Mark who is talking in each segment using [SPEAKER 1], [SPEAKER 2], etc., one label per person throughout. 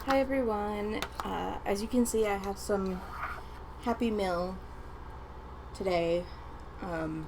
[SPEAKER 1] Hi everyone. As you can see, I have some Happy Meal today. I've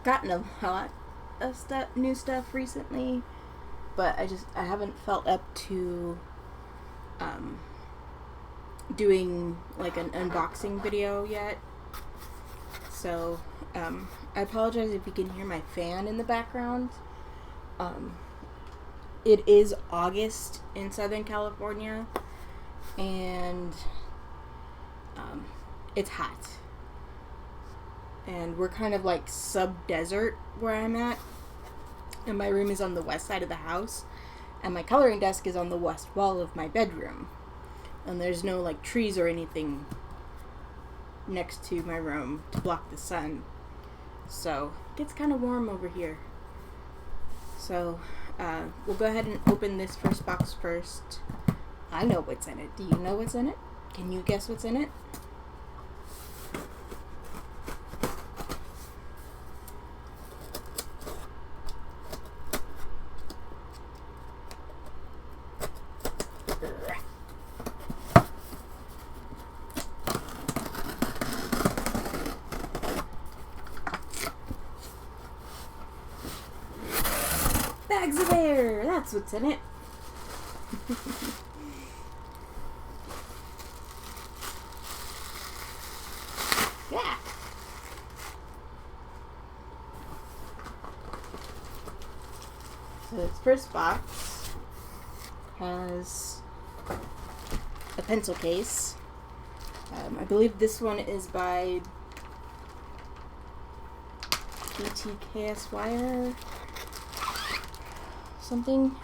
[SPEAKER 1] gotten a lot of new stuff recently, but I haven't felt up to doing like an unboxing video yet. So I apologize if you can hear my fan in the background. It is August in Southern California, and it's hot. And we're kind of like sub-desert where I'm at. And my room is on the west side of the house, and my coloring desk is on the west wall of my bedroom. And there's no like trees or anything next to my room to block the sun. So it gets kind of warm over here. So we'll go ahead and open this first box first. I know what's in it. Do you know what's in it? Can you guess what's in it? Bags of air! That's what's in it. Yeah. So this first box has a pencil case. I believe this one is by BTSKY or something.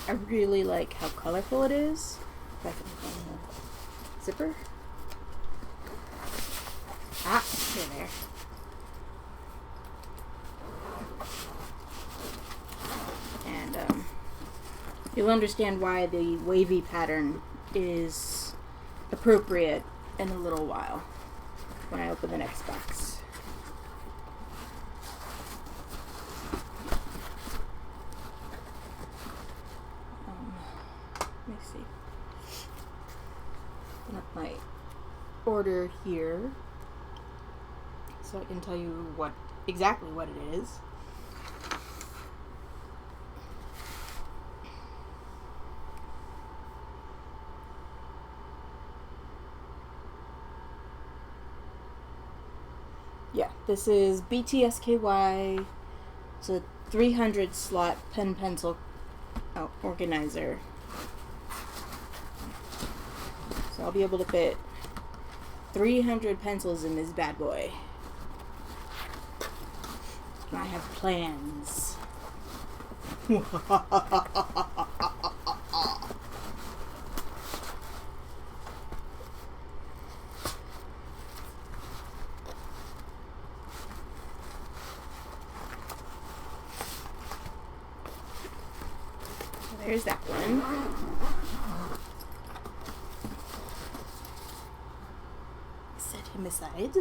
[SPEAKER 1] I really like how colorful it is. If I can find the zipper. Ah, there. And you'll understand why the wavy pattern is appropriate in a little while when I open the next box. Let me see. Open up my order here so I can tell you exactly what it is. Yeah, this is BTSKY. It's a 300 slot pen pencil organizer. So I'll be able to fit 300 pencils in this bad boy. And I have plans. There's that one. Set him aside.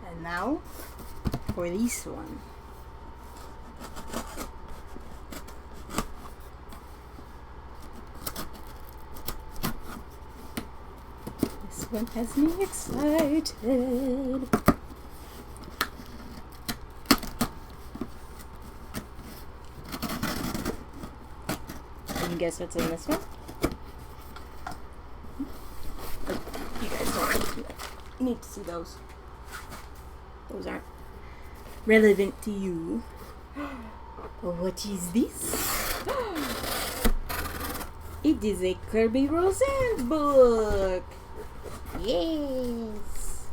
[SPEAKER 1] And now for this one. This one has me excited. Guess what's in this one? You guys don't need to see those. Those aren't relevant to you. What is this? It is a Kerby Rosane book. Yes.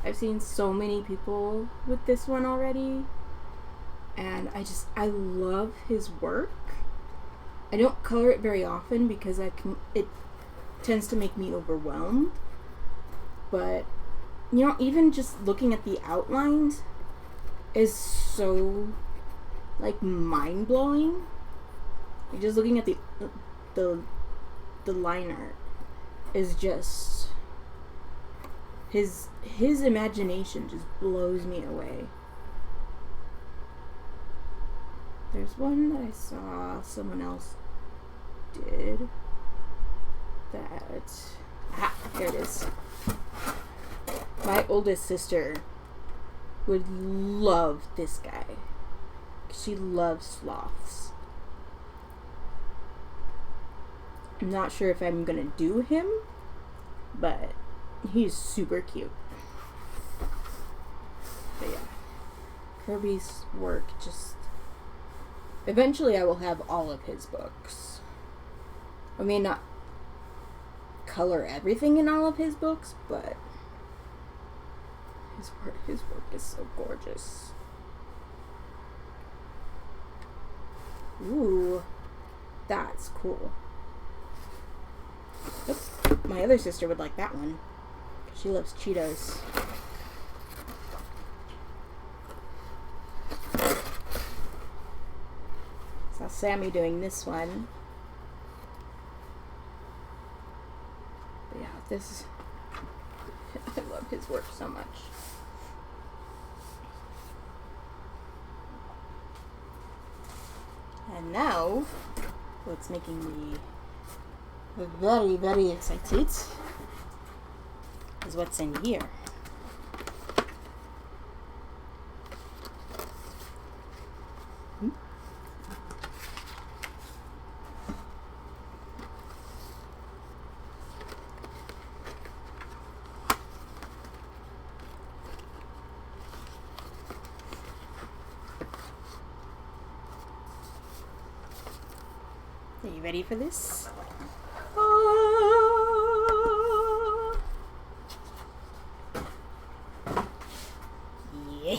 [SPEAKER 1] I've seen so many people with this one already, and I love his work. I don't color it very often because it tends to make me overwhelmed. But, even just looking at the outlines is so, like, mind-blowing. Just looking at the line art is just his imagination just blows me away. There's one that I saw someone else did that. There it is. My oldest sister would love this guy. She loves sloths. I'm not sure if I'm gonna do him, but he's super cute. But yeah, Kerby's work just... Eventually I will have all of his books. I may not color everything in all of his books, but his work is so gorgeous. Ooh, that's cool. Oops, my other sister would like that one. She loves Cheetos. Saw Sammy doing this one. But yeah, this... I love his work so much. And now, what's making me very, very excited is what's in here. Are you ready for this?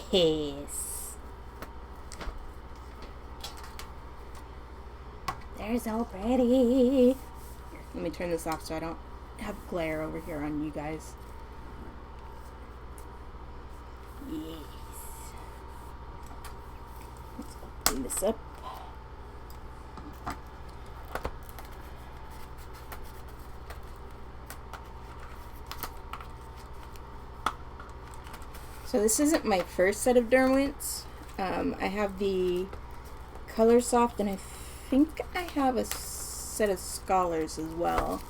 [SPEAKER 1] Yes. They're so pretty. Here, let me turn this off so I don't have glare over here on you guys. Yes. Let's open this up. So this isn't my first set of Derwents. I have the Color Soft, and I think I have a set of Scholars as well.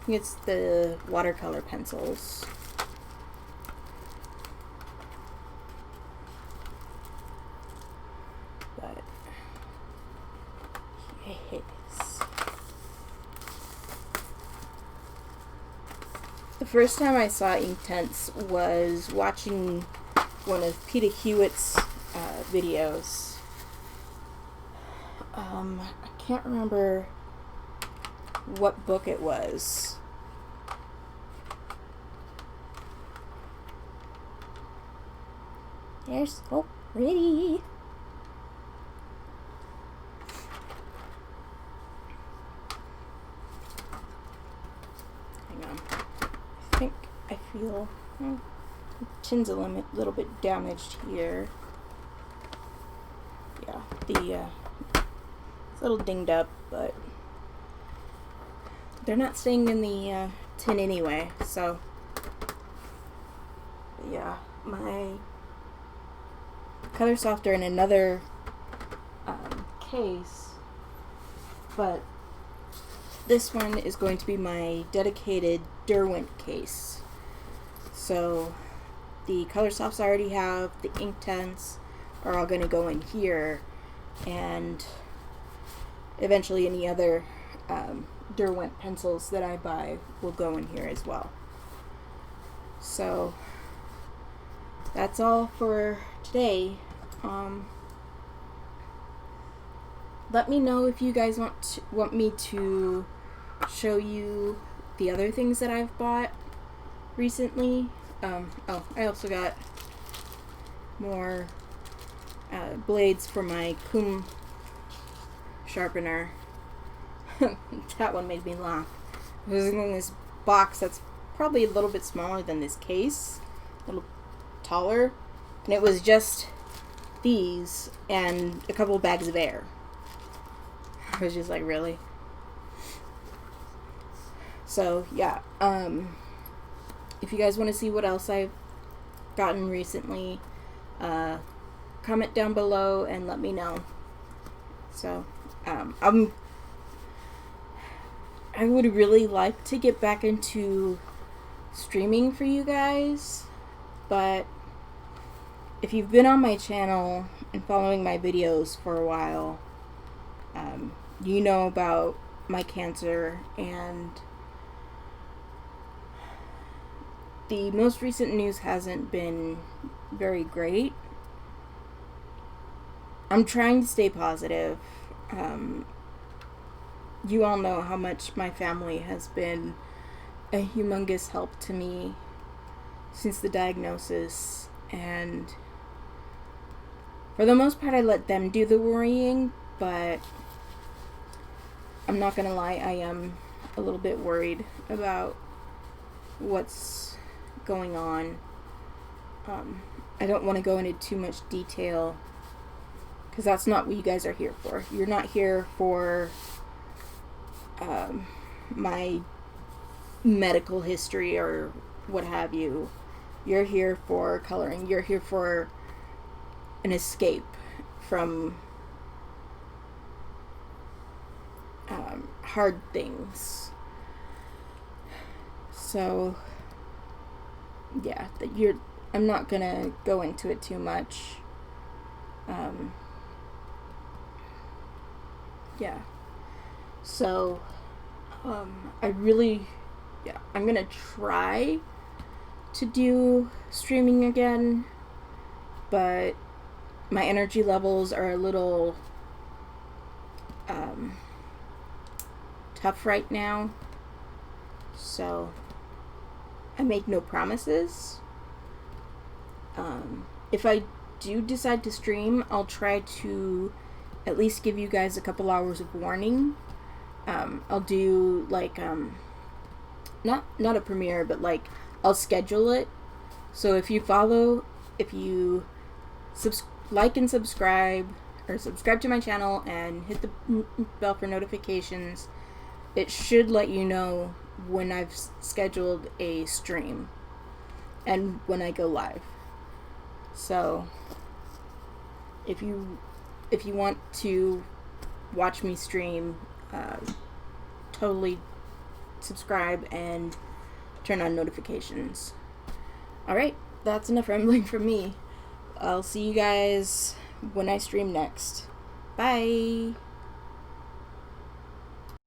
[SPEAKER 1] I think it's the watercolor pencils. But yes. The first time I saw Inktense was watching one of Peter Hewitt's videos. I can't remember what book it was. They're so pretty. Hang on. I think I feel chin's a little bit damaged here. Yeah, it's a little dinged up, but they're not staying in the tin anyway, so yeah, my Color Soft are in another case, but this one is going to be my dedicated Derwent case. So the Color Softs I already have, the Inktense are all going to go in here, and eventually any other Derwent pencils that I buy will go in here as well. So that's all for today. Let me know if you guys want me to show you the other things that I've bought recently. Oh, I also got more blades for my Kum sharpener. That one made me laugh. I was in this box that's probably a little bit smaller than this case, a little taller, and it was just these and a couple of bags of air. I was just like, really? So yeah, if you guys want to see what else I've gotten recently, comment down below and let me know. So I would really like to get back into streaming for you guys, but if you've been on my channel and following my videos for a while, you know about my cancer, and the most recent news hasn't been very great. I'm trying to stay positive. You all know how much my family has been a humongous help to me since the diagnosis, and for the most part I let them do the worrying, but I'm not gonna lie, I am a little bit worried about what's going on. I don't want to go into too much detail because that's not what you guys are here for. You're not here for my medical history or what have you. You're here for coloring. You're here for an escape from hard things. So yeah, I'm not gonna go into it too much. Yeah. So I'm gonna try to do streaming again, but my energy levels are a little tough right now, so I make no promises. If I do decide to stream, I'll try to at least give you guys a couple hours of warning. I'll do like not a premiere, but like I'll schedule it. So if you like and subscribe, or subscribe to my channel and hit the bell for notifications, it should let you know when I've scheduled a stream and when I go live. So if you want to watch me stream, totally subscribe and turn on notifications. Alright, that's enough rambling from me. I'll see you guys when I stream next. Bye!